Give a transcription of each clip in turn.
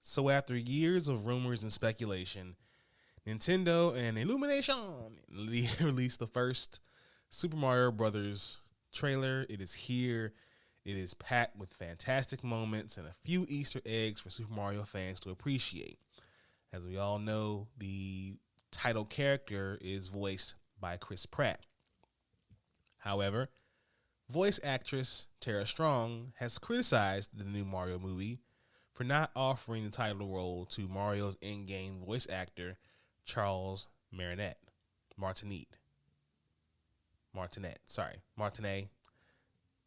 So after years of rumors and speculation, Nintendo and Illumination released the first Super Mario Brothers trailer. It is here. It is packed with fantastic moments and a few Easter eggs for Super Mario fans to appreciate. As we all know, the title character is voiced by Chris Pratt. However, voice actress Tara Strong has criticized the new Mario movie for not offering the title role to Mario's in-game voice actor, Charles Martinet,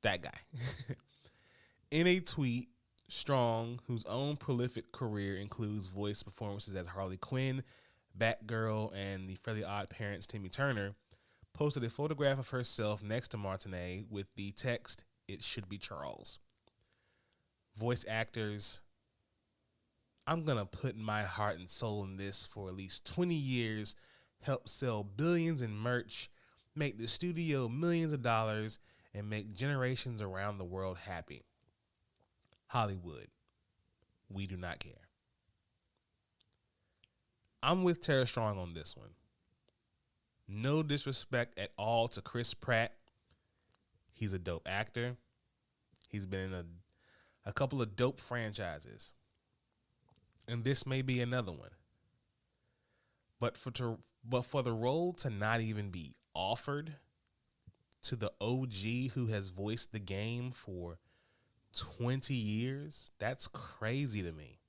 that guy. In a tweet, Strong, whose own prolific career includes voice performances as Harley Quinn, Batgirl, and the Fairly Odd Parents' Timmy Turner, posted a photograph of herself next to Martinet with the text, "It should be Charles." Voice actors, I'm going to put my heart and soul in this for at least 20 years, help sell billions in merch, make the studio millions of dollars, and make generations around the world happy. Hollywood, we do not care. I'm with Tara Strong on this one. No disrespect at all to Chris Pratt. He's a dope actor. He's been in a couple of dope franchises. And this may be another one. But for the role to not even be offered to the OG who has voiced the game for 20 years, that's crazy to me.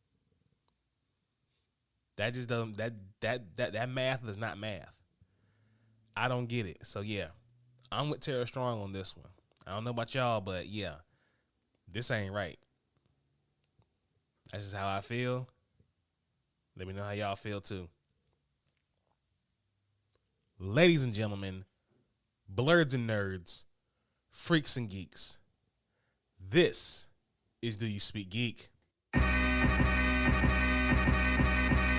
That just doesn't that math is not math. I don't get it. So yeah, I'm with Tara Strong on this one. I don't know about y'all, but yeah, this ain't right. That's just how I feel. Let me know how y'all feel too. Ladies and gentlemen, blurs and nerds, freaks and geeks, this is Do You Speak Geek?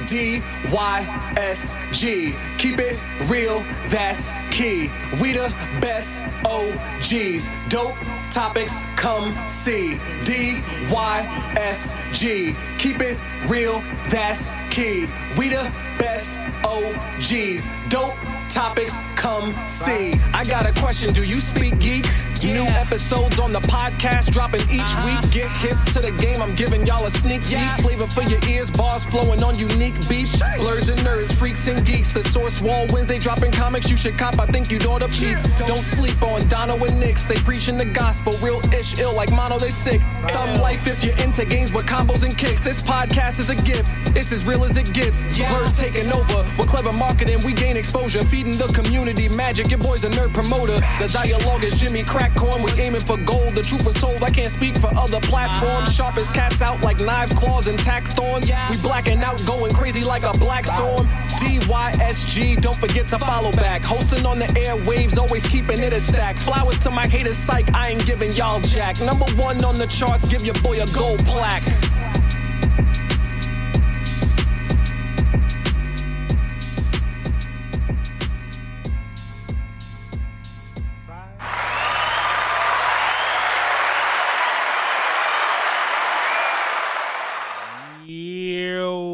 DYSG, keep it real, that's key. We the best OGs, dope topics, come see. DYSG, keep it real, that's key. We the best OGs, dope topics, come see. I got a question, do you speak geek? Yeah. New episodes on the podcast dropping each week. Get hip to the game, I'm giving y'all a sneak peek. Flavor for your ears, bars flowing on unique beats. Blurs and nerds, freaks and geeks. The Source Wall Wednesday dropping comics you should cop. I think you'd ought to peep. Don't sleep on Dono and Nix. They preaching the gospel, real ish ill like mono. They sick. Thumb life if you're into games with combos and kicks. This podcast is a gift. It's as real as it gets. Blurs taking over with clever marketing. We gain exposure, feeding the community magic. Your boy's a nerd promoter. The dialogue is Jimmy Crackcorn. We aiming for gold. The truth was told. I can't speak for other platforms. Sharp as cats out like knives, claws, and tack thorns. We blacking out, going crazy like a black storm. DYSG, don't forget to follow back. Hosting on the airwaves, always keeping it a stack. Flowers to my haters, psych, I ain't giving y'all jack. Number one on the charts, give your boy a gold plaque.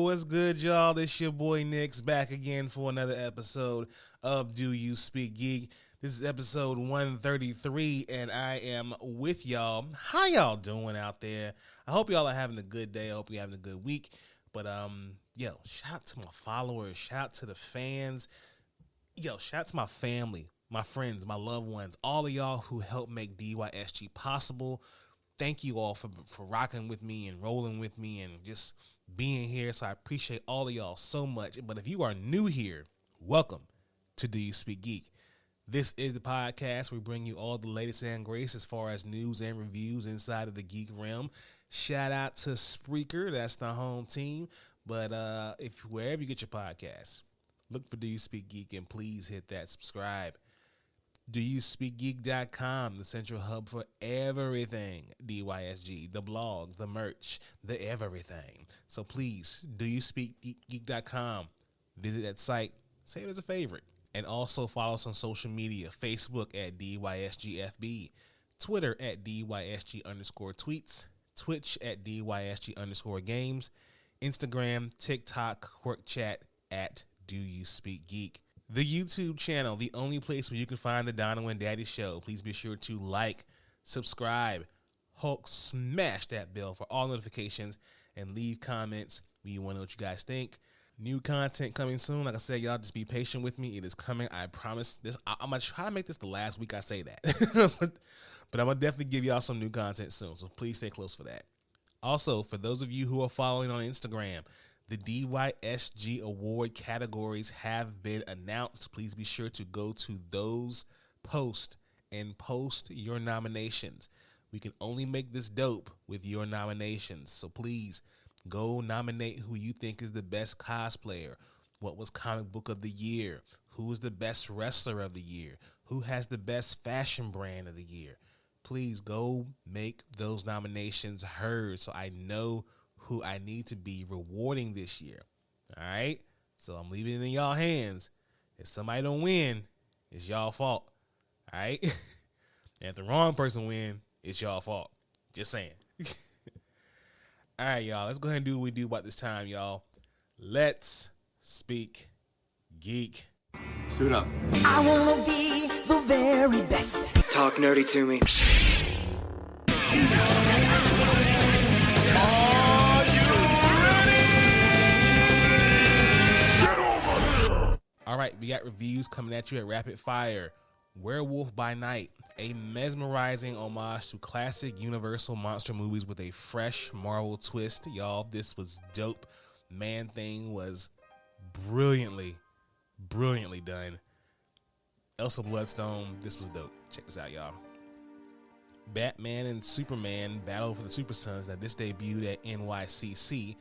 What's good, y'all? This your boy Nix back again for another episode of Do You Speak Geek. This is episode 133, and I am with y'all. How y'all doing out there? I hope y'all are having a good day. I hope you're having a good week. But shout out to my followers, shout out to the fans, shout out to my family, my friends, my loved ones, all of y'all who helped make DYSG possible. Thank you all for rocking with me and rolling with me and just being here. So I appreciate all of y'all so much. But if you are new here, welcome to Do You Speak Geek. This is the podcast where we bring you all the latest and greatest as far as news and reviews inside of the geek realm. Shout out to Spreaker, that's the home team. But if wherever you get your podcasts, look for Do You Speak Geek and please hit that subscribe. DoYouSpeakGeek.com, the central hub for everything DYSG, the blog, the merch, the everything. So please, DoYouSpeakGeek.com. Visit that site, save it as a favorite. And also follow us on social media, Facebook at DYSGFB, Twitter at DYSG_tweets, Twitch at DYSG_games, Instagram, TikTok, Quirk Chat at Do You Speak Geek. The YouTube channel, the only place where you can find the Donna and Daddy Show. Please be sure to like, subscribe, Hulk smash that bell for all notifications, and leave comments. We want to know what you guys think. New content coming soon. Like I said, y'all just be patient with me. It is coming. I promise. I'm going to try to make this the last week I say that. but I'm going to definitely give y'all some new content soon. So please stay close for that. Also, for those of you who are following on Instagram, the DYSG award categories have been announced. Please be sure to go to those posts and post your nominations. We can only make this dope with your nominations. So please go nominate who you think is the best cosplayer, what was comic book of the year, who is the best wrestler of the year, who has the best fashion brand of the year. Please go make those nominations heard so I know who I need to be rewarding this year. All right? So I'm leaving it in y'all hands. If somebody don't win, it's y'all fault. All right? And if the wrong person win, it's y'all fault. Just saying. All right, y'all. Let's go ahead and do what we do about this time, y'all. Let's speak geek. Suit up. I wanna be the very best. Talk nerdy to me. All right, we got reviews coming at you at rapid fire. Werewolf by Night, a mesmerizing homage to classic Universal monster movies with a fresh Marvel twist. Y'all, this was dope. Man-Thing was brilliantly done. Elsa Bloodstone, this was dope. Check this out, y'all. Batman and Superman Battle for the Super Sons. Now, this debuted at NYCC.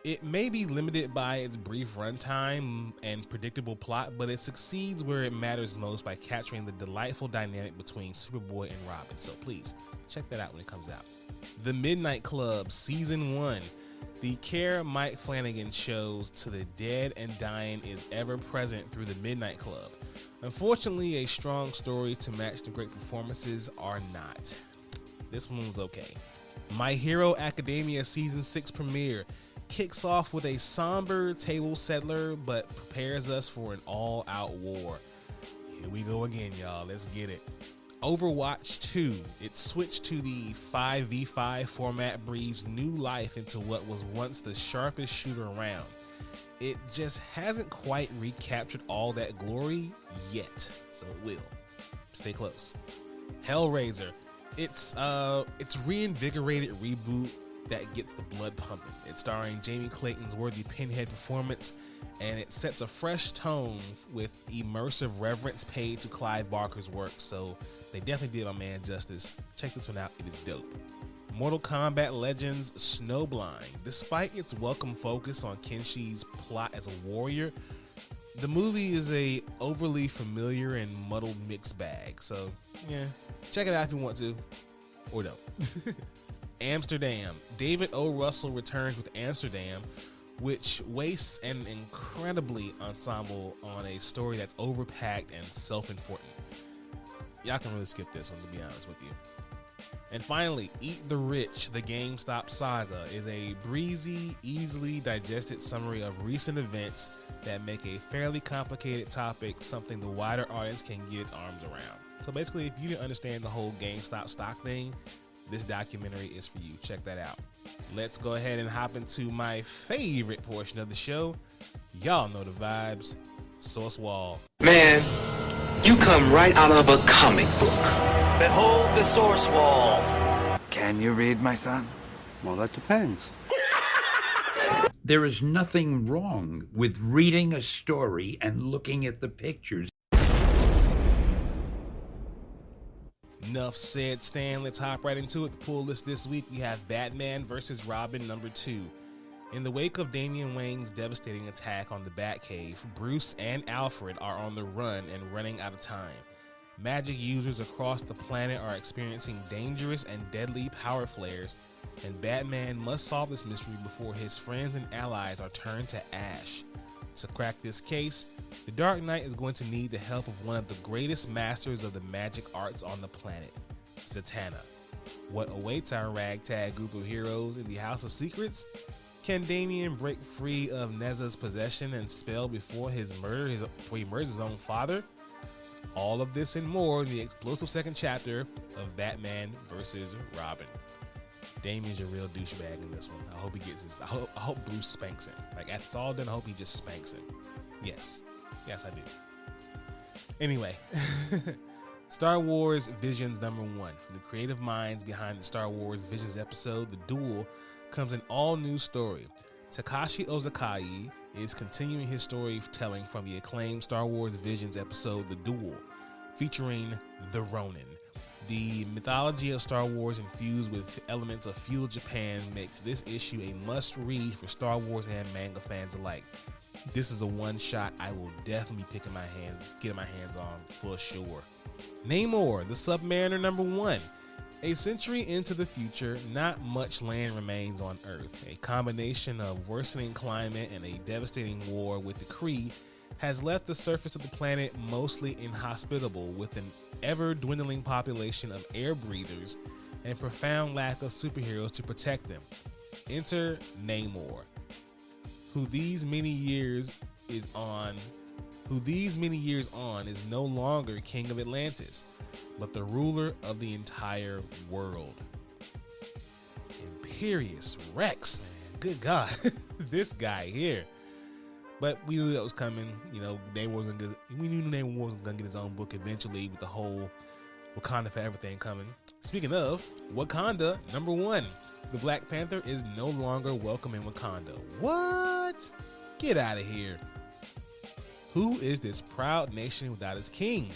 It may be limited by its brief runtime and predictable plot, but it succeeds where it matters most by capturing the delightful dynamic between Superboy and Robin. So please, check that out when it comes out. The Midnight Club, Season 1. The care Mike Flanagan shows to the dead and dying is ever present through the Midnight Club. Unfortunately, a strong story to match the great performances are not. This one was okay. My Hero Academia Season 6 premiere kicks off with a somber table settler, but prepares us for an all-out war. Here we go again, y'all. Let's get it. Overwatch 2. It switched to the 5v5 format, breathes new life into what was once the sharpest shooter around. It just hasn't quite recaptured all that glory yet, so it will. Stay close. Hellraiser. It's reinvigorated reboot that gets the blood pumping. It's starring Jamie Clayton's worthy Pinhead performance, and it sets a fresh tone with immersive reverence paid to Clive Barker's work, so they definitely did my man justice. Check this one out, it is dope. Mortal Kombat Legends Snowblind. Despite its welcome focus on Kenshi's plot as a warrior, the movie is a overly familiar and muddled mixed bag, so yeah, check it out if you want to, or don't. Amsterdam. David O. Russell returns with Amsterdam, which wastes an incredibly ensemble on a story that's overpacked and self-important. Y'all can really skip this one, to be honest with you. And finally, Eat the Rich, the GameStop Saga, is a breezy, easily digested summary of recent events that make a fairly complicated topic something the wider audience can get its arms around. So basically, if you didn't understand the whole GameStop stock thing, this documentary is for you. Check that out. Let's go ahead and hop into my favorite portion of the show. Y'all know the vibes. Source Wall. Man, you come right out of a comic book. Behold the source wall. Can you read, my son? Well, that depends. There is nothing wrong with reading a story and looking at the pictures. Enough said, Stan. Let's hop right into it. The pull list this week, we have Batman vs. Robin #2. In the wake of Damian Wayne's devastating attack on the Batcave, Bruce and Alfred are on the run and running out of time. Magic users across the planet are experiencing dangerous and deadly power flares, and Batman must solve this mystery before his friends and allies are turned to ash. To crack this case, the Dark Knight is going to need the help of one of the greatest masters of the magic arts on the planet, Zatanna. What awaits our ragtag group of heroes in the House of Secrets? Can Damien break free of Neza's possession and spell before he murders his own father? All of this and more in the explosive second chapter of Batman vs. Robin. Damien's a real douchebag in this one. I hope he gets his. I hope Bruce spanks him. Like, after it's all done, I hope he just spanks him. Yes, I do. Anyway, Star Wars Visions #1. From the creative minds behind the Star Wars Visions episode, The Duel, comes an all-new story. Takashi Ozakai is continuing his storytelling from the acclaimed Star Wars Visions episode, The Duel, featuring the Ronin. The mythology of Star Wars infused with elements of feudal Japan makes this issue a must-read for Star Wars and manga fans alike. This is a one-shot I will definitely be getting my hands on for sure. Namor, the Submariner #1. A century into the future, not much land remains on Earth. A combination of worsening climate and a devastating war with the Kree has left the surface of the planet mostly inhospitable, with an ever-dwindling population of air breathers and profound lack of superheroes to protect them. Enter Namor, who these many years on is no longer king of Atlantis, but the ruler of the entire world. Imperious Rex, man. Good God. This guy here. But we knew that was coming. You know, we knew Namor wasn't going to get his own book eventually, with the whole Wakanda for everything coming. Speaking of, Wakanda #1. The Black Panther is no longer welcome in Wakanda. What? Get out of here. Who is this proud nation without its king?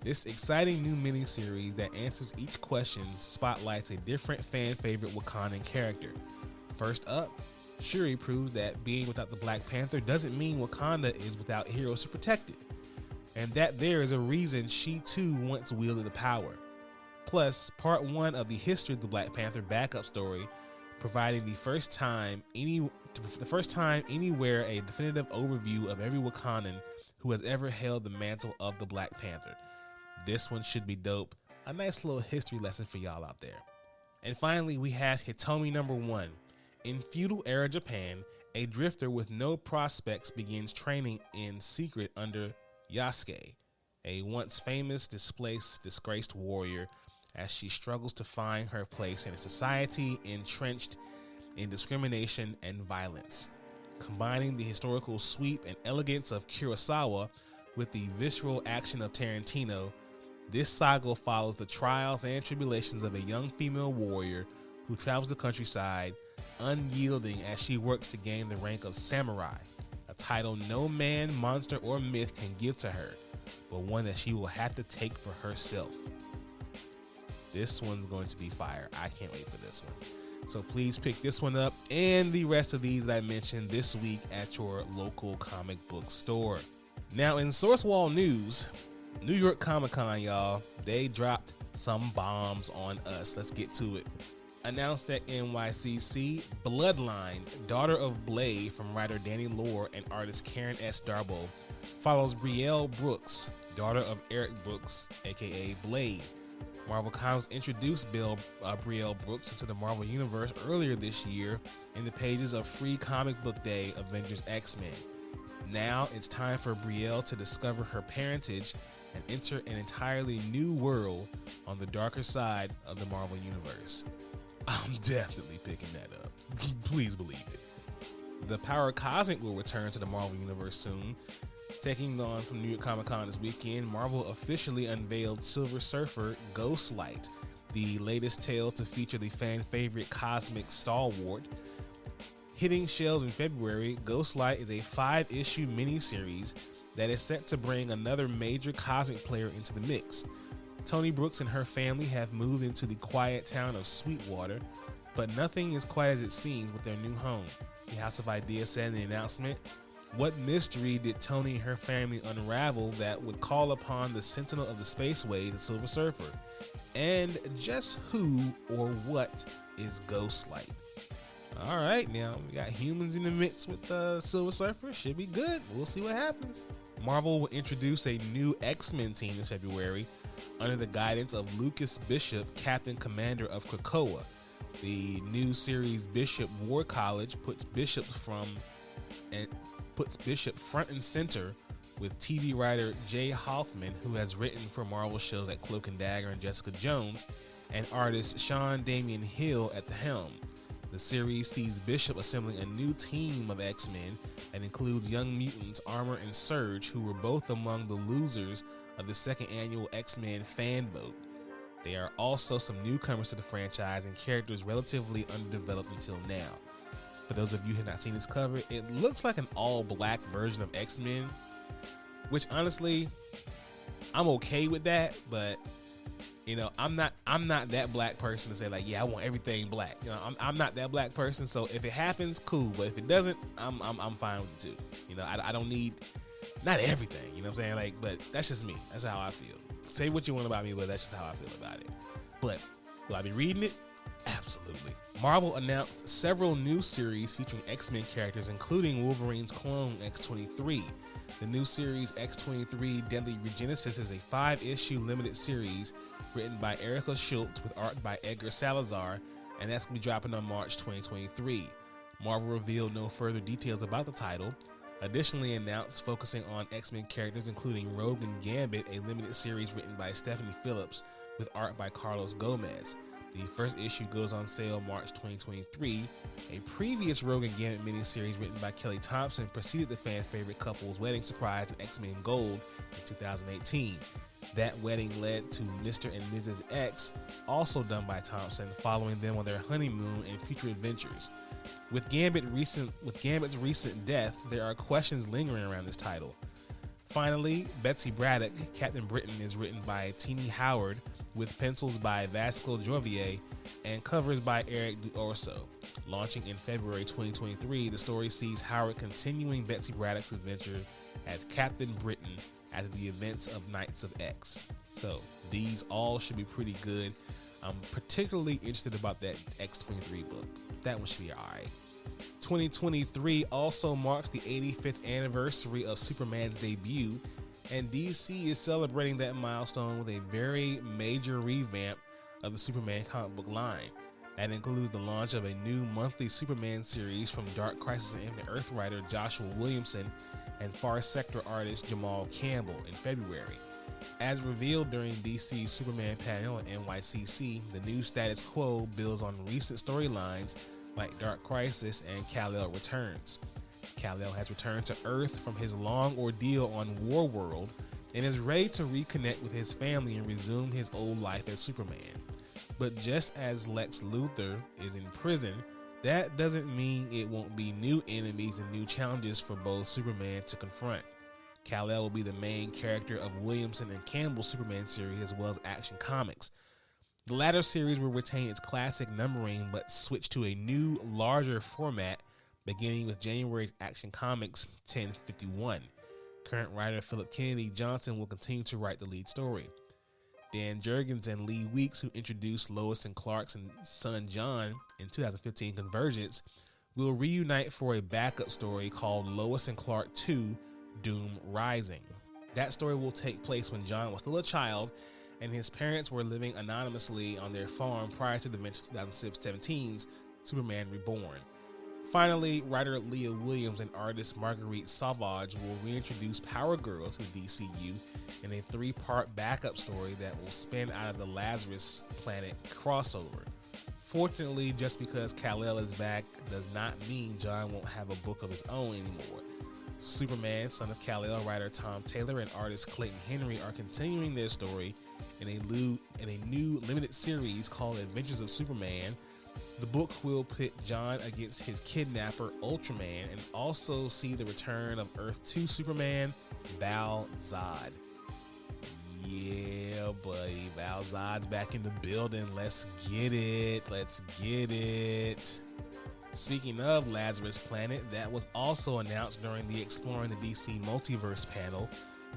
This exciting new miniseries that answers each question spotlights a different fan favorite Wakandan character. First up, Shuri proves that being without the Black Panther doesn't mean Wakanda is without heroes to protect it, and that there is a reason she too once wielded the power. Plus, part 1 of the history of the Black Panther backup story, providing the first time anywhere a definitive overview of every Wakandan who has ever held the mantle of the Black Panther. This one should be dope. A nice little history lesson for y'all out there. And finally, we have Hitomi #1. In feudal era Japan, a drifter with no prospects begins training in secret under Yasuke, a once famous disgraced warrior, as she struggles to find her place in a society entrenched in discrimination and violence. Combining the historical sweep and elegance of Kurosawa with the visceral action of Tarantino, this saga follows the trials and tribulations of a young female warrior who travels the countryside, unyielding as she works to gain the rank of samurai, a title no man, monster, or myth can give to her, but one that she will have to take for herself. This one's going to be fire. I can't wait for this one. So please pick this one up and the rest of these that I mentioned this week at your local comic book store. Now, in Source Wall news, New York Comic Con, y'all, they dropped some bombs on us. Let's get to it. Announced at NYCC, Bloodline, Daughter of Blade from writer Danny Lore and artist Karen S. Darbo, follows Brielle Brooks, daughter of Eric Brooks, aka Blade. Marvel Comics introduced Brielle Brooks into the Marvel Universe earlier this year in the pages of Free Comic Book Day Avengers X-Men. Now it's time for Brielle to discover her parentage and enter an entirely new world on the darker side of the Marvel Universe. I'm definitely picking that up. Please believe it. The Power Cosmic will return to the Marvel Universe soon. Taking on from New York Comic Con this weekend, Marvel officially unveiled Silver Surfer Ghostlight, the latest tale to feature the fan favorite cosmic stalwart. Hitting shelves in February, Ghostlight is a 5-issue miniseries that is set to bring another major cosmic player into the mix. Tony Brooks and her family have moved into the quiet town of Sweetwater, but nothing is quite as it seems with their new home. The House of Ideas said in the announcement, what mystery did Tony and her family unravel that would call upon the Sentinel of the Spaceways, the Silver Surfer? And just who or what is Ghostlight? All right, now we got humans in the mix with the Silver Surfer. Should be good. We'll see what happens. Marvel will introduce a new X-Men team this February under the guidance of Lucas Bishop, Captain Commander of Krakoa. The new series Bishop War College puts Bishop front and center with TV writer Jay Hoffman, who has written for Marvel shows like Cloak and Dagger and Jessica Jones, and artist Sean Damian Hill at the helm. The series sees Bishop assembling a new team of X-Men that includes Young Mutants, Armor, and Surge, who were both among the losers of the second annual X-Men fan vote. There are also some newcomers to the franchise and characters relatively underdeveloped until now. For those of you who have not seen this cover, it looks like an all-black version of X-Men, which honestly, I'm okay with that, but you know, I'm not that black person to say like, yeah, I want everything black. You know, I'm not that black person. So if it happens, cool. But if it doesn't, I'm fine with it too. You know, I don't need not everything. You know what I'm saying? Like, but that's just me. That's how I feel. Say what you want about me, but that's just how I feel about it. But will I be reading it? Absolutely. Marvel announced several new series featuring X-Men characters, including Wolverine's clone X-23. The new series X-23 Deadly Regenesis is a 5-issue limited series written by Erica Schultz with art by Edgar Salazar, and that's going to be dropping on March 2023. Marvel revealed no further details about the title. Additionally announced focusing on X-Men characters including Rogue and Gambit, a limited series written by Stephanie Phillips with art by Carlos Gomez. The first issue goes on sale March 2023. A previous Rogue and Gambit miniseries written by Kelly Thompson preceded the fan favorite couple's wedding surprise in X-Men Gold in 2018. That wedding led to Mr. and Mrs. X, also done by Thompson, following them on their honeymoon and future adventures. With Gambit's recent death, there are questions lingering around this title. Finally, Betsy Braddock, Captain Britain, is written by Tini Howard, with pencils by Vasco Jovier and covers by Eric D'Orso. Launching in February 2023, the story sees Howard continuing Betsy Braddock's adventure as Captain Britain after the events of Knights of X. So these all should be pretty good. I'm particularly interested about that X-23 book. That one should be alright. 2023 also marks the 85th anniversary of Superman's debut, and DC is celebrating that milestone with a very major revamp of the Superman comic book line. That includes the launch of a new monthly Superman series from Dark Crisis and Infinite Earth writer Joshua Williamson and Far Sector artist Jamal Campbell in February. As revealed during DC's Superman panel at NYCC, the new status quo builds on recent storylines like Dark Crisis and Kal-El Returns. Kal-El has returned to Earth from his long ordeal on Warworld and is ready to reconnect with his family and resume his old life as Superman. But just as Lex Luthor is in prison, that doesn't mean it won't be new enemies and new challenges for both Superman to confront. Kal-El will be the main character of Williamson and Campbell's Superman series as well as Action Comics. The latter series will retain its classic numbering but switch to a new, larger format beginning with January's Action Comics 1051. Current writer Philip Kennedy Johnson will continue to write the lead story. Dan Jurgens and Lee Weeks, who introduced Lois and Clark's and son John in 2015 Convergence, will reunite for a backup story called Lois and Clark 2 Doom Rising. That story will take place when John was still a child and his parents were living anonymously on their farm prior to the events of 2017's Superman Reborn. Finally, writer Leah Williams and artist Marguerite Sauvage will reintroduce Power Girls to the DCU in a 3-part backup story that will spin out of the Lazarus Planet crossover. Fortunately, just because Kal-El is back does not mean John won't have a book of his own anymore. Superman, son of Kal-El writer Tom Taylor and artist Clayton Henry are continuing their story in a new limited series called Adventures of Superman. The book will pit John against his kidnapper Ultraman and also see the return of Earth 2 Superman, Val Zod. Yeah, buddy, Val Zod's back in the building. Let's get it. Speaking of Lazarus Planet, that was also announced during the Exploring the DC Multiverse panel.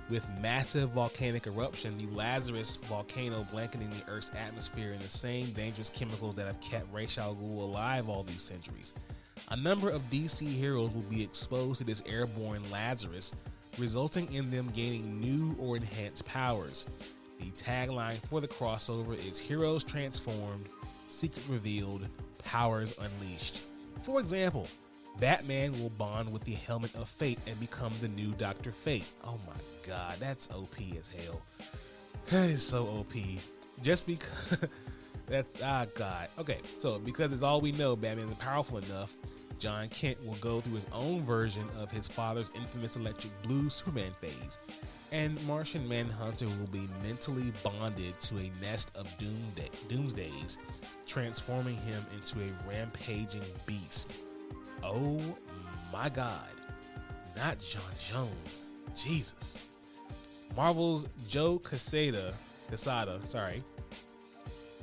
With massive volcanic eruption, the Lazarus volcano blanketing the Earth's atmosphere in the same dangerous chemicals that have kept Ra's al Ghul alive all these centuries. A number of DC heroes will be exposed to this airborne Lazarus, resulting in them gaining new or enhanced powers. The tagline for the crossover is Heroes Transformed, secret revealed, powers unleashed. For example, Batman will bond with the Helmet of Fate and become the new Dr. Fate. Oh my god, that's OP as hell. That is so OP. Just because that's god. Okay, so because it's all we know, Batman is powerful enough, John Kent will go through his own version of his father's infamous Electric Blue Superman phase, and Martian Manhunter will be mentally bonded to a nest of doomsdays, transforming him into a rampaging beast. Oh my god, not John Jones. Jesus. Marvel's Joe Quesada,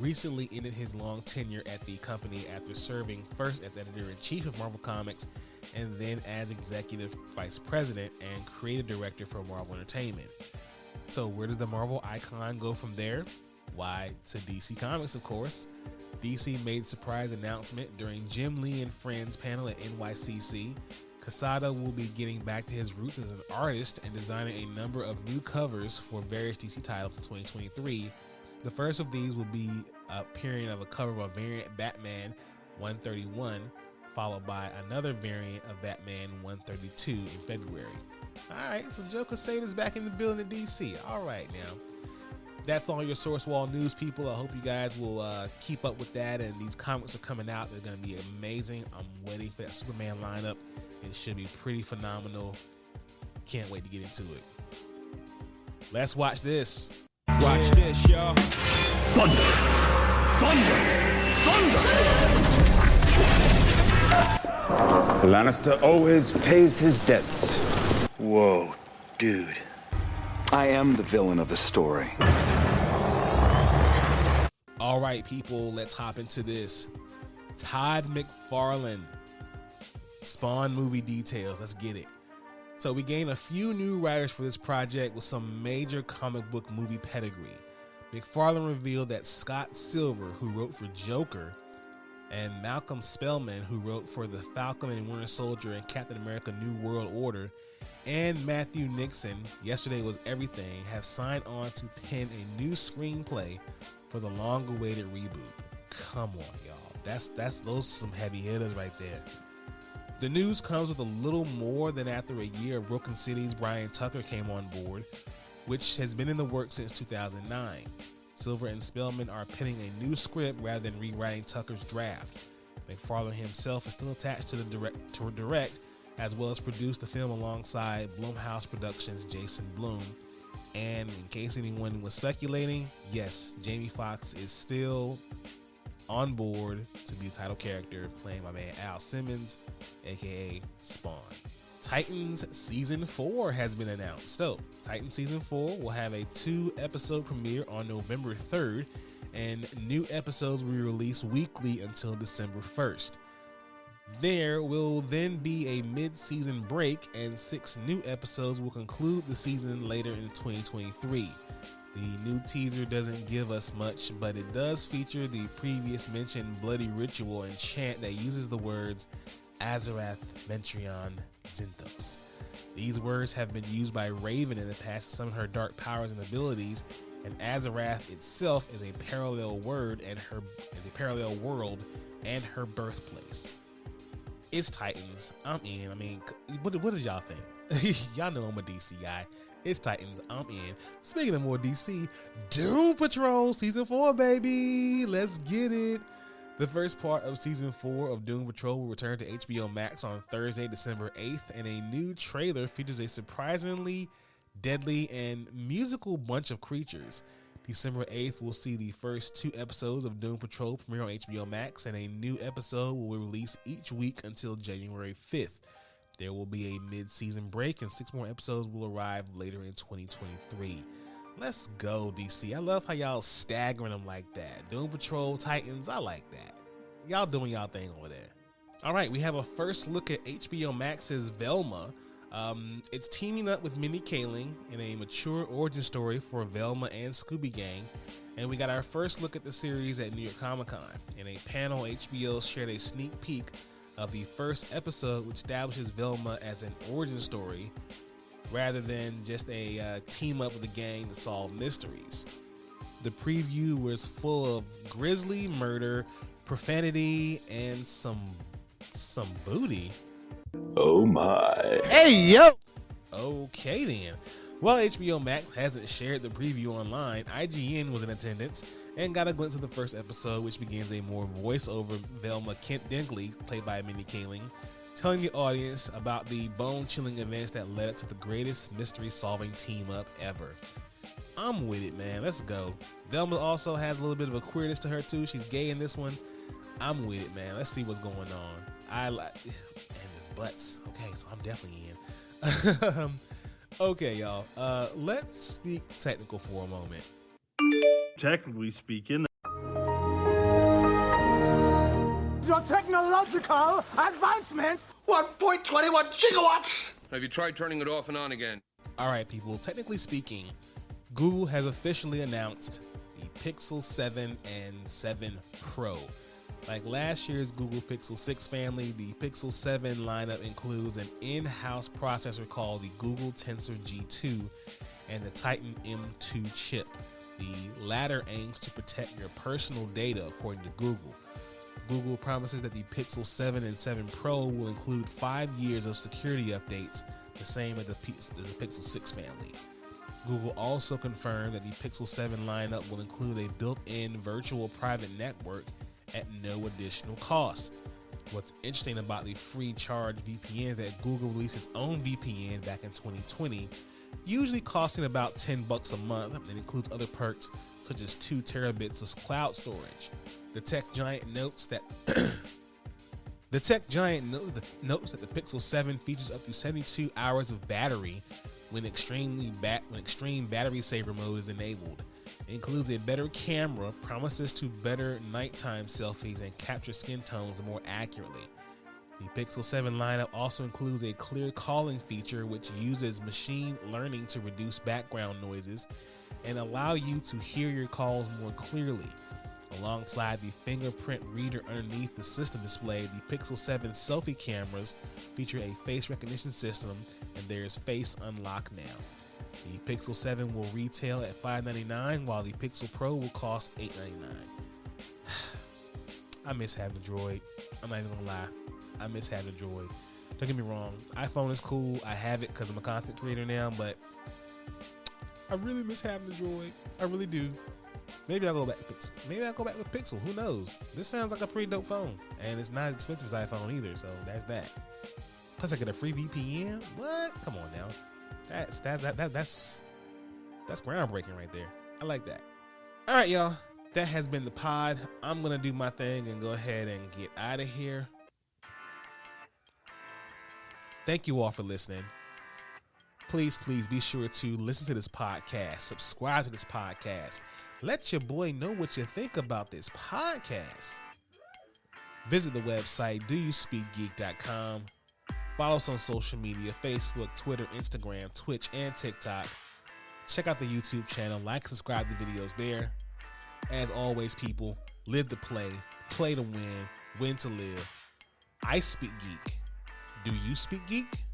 recently ended his long tenure at the company after serving first as editor-in-chief of Marvel Comics and then as executive vice president and creative director for Marvel Entertainment. So where does the Marvel icon go from there? Why, to DC Comics, of course. DC made a surprise announcement during Jim Lee and Friends panel at NYCC. Quesada will be getting back to his roots as an artist and designing a number of new covers for various DC titles in 2023. The first of these will be appearing of a cover of a variant Batman 131, followed by another variant of Batman 132 in February. Alright, so Joe Quesada's back in the building at DC. Alright now. That's all your Source Wall news, people. I hope you guys will keep up with that, and these comics are coming out. They're going to be amazing. I'm waiting for that Superman lineup. It should be pretty phenomenal. Can't wait to get into it. Let's watch this. Watch this, y'all. Thunder! The Lannister always pays his debts. Whoa, dude. I am the villain of the story. All right, people, let's hop into this. Todd McFarlane. Spawn movie details. Let's get it. So we gained a few new writers for this project with some major comic book movie pedigree. McFarlane revealed that Scott Silver, who wrote for Joker, and Malcolm Spellman, who wrote for The Falcon and Winter Soldier and Captain America New World Order, and Matthew Nixon, Yesterday Was Everything, have signed on to pen a new screenplay for the long-awaited reboot. Come on, y'all. Those some heavy hitters right there. The news comes with a little more than after a year of Broken City's Brian Tucker came on board, which has been in the works since 2009. Silver and Spellman are penning a new script rather than rewriting Tucker's draft. McFarlane himself is still attached to direct, as well as produce the film alongside Blumhouse Productions' Jason Blum. And in case anyone was speculating, yes, Jamie Foxx is still on board to be the title character, playing my man Al Simmons, aka Spawn. Titans Season 4 has been announced. So, Titans Season 4 will have a 2-episode premiere on November 3rd, and new episodes will be released weekly until December 1st. There will then be a mid-season break, and 6 new episodes will conclude the season later in 2023. The new teaser doesn't give us much, but it does feature the previous mentioned bloody ritual and chant that uses the words Azarath Ventrion Zinthos. These words have been used by Raven in the past to summon her dark powers and abilities, and Azarath itself is a parallel world and her birthplace. It's Titans. I'm in. I mean, what does y'all think? Y'all know I'm a DC guy. It's Titans. I'm in. Speaking of more DC, Doom Patrol Season 4, baby. Let's get it. The first part of Season 4 of Doom Patrol will return to HBO Max on Thursday, December 8th, and a new trailer features a surprisingly deadly and musical bunch of creatures. December 8th, we'll see the first 2 episodes of Doom Patrol premiere on HBO Max, and a new episode will be released each week until January 5th. There will be a mid-season break, and 6 more episodes will arrive later in 2023. Let's go, DC. I love how y'all staggering them like that. Doom Patrol, Titans, I like that. Y'all doing y'all thing over there. All right, we have a first look at HBO Max's Velma. It's teaming up with Mindy Kaling in a mature origin story for Velma and Scooby Gang. And we got our first look at the series at New York Comic Con. In a panel, HBO shared a sneak peek of the first episode, which establishes Velma as an origin story rather than just a team up with the gang to solve mysteries. The preview was full of grisly murder, profanity, and some booty. Oh my. Hey, yo! Okay, then. While HBO Max hasn't shared the preview online, IGN was in attendance and got a glimpse of the first episode, which begins a more voiceover Velma Kent Dinkley, played by Minnie Kaling, telling the audience about the bone-chilling events that led to the greatest mystery-solving team-up ever. I'm with it, man. Let's go. Velma also has a little bit of a queerness to her, too. She's gay in this one. I'm with it, man. Let's see what's going on. I like... And there's butts. Okay, so I'm definitely in. Okay, y'all. Let's speak technical for a moment. Technically speaking, your technological advancements 1.21 gigawatts. Have you tried turning it off and on again? All right, people. Technically speaking, Google has officially announced the Pixel 7 and 7 Pro. Like last year's Google Pixel 6 family, the Pixel 7 lineup includes an in-house processor called the Google Tensor G2 and the Titan M2 chip. The latter aims to protect your personal data, according to Google. Google promises that the Pixel 7 and 7 Pro will include 5 years of security updates, the same as the Pixel 6 family. Google also confirmed that the Pixel 7 lineup will include a built-in virtual private network at no additional cost. What's interesting about the free charge VPN is that Google released its own VPN back in 2020, usually costing about $10 a month, and includes other perks such as 2 terabits of cloud storage. The tech giant notes that the Pixel 7 features up to 72 hours of battery when extreme battery saver mode is enabled. It includes a better camera, promises to better nighttime selfies, and capture skin tones more accurately. The Pixel 7 lineup also includes a clear calling feature, which uses machine learning to reduce background noises and allow you to hear your calls more clearly. Alongside the fingerprint reader underneath the system display, the Pixel 7 selfie cameras feature a face recognition system, and there's Face Unlock now. The Pixel 7 will retail at $599, while the Pixel Pro will cost $899. I miss having a Droid. I'm not even gonna lie. I miss having a Droid. Don't get me wrong. iPhone is cool. I have it because I'm a content creator now, but I really miss having a Droid. I really do. Maybe I'll go back to Pixel. Maybe I'll go back with Pixel. Who knows? This sounds like a pretty dope phone, and it's not as expensive as iPhone either. So there's that. Plus, I get a free VPN. What? Come on now. That's groundbreaking right there. I like that. All right, y'all. That has been the pod. I'm gonna do my thing and go ahead and get out of here. Thank you all for listening. Please be sure to listen to this podcast. Subscribe to this podcast. Let your boy know what you think about this podcast. Visit the website, doyouspeakgeek.com. Follow us on social media, Facebook, Twitter, Instagram, Twitch, and TikTok. Check out the YouTube channel. Like, subscribe to videos there. As always, people, live to play to win to live. I speak geek. Do you speak geek?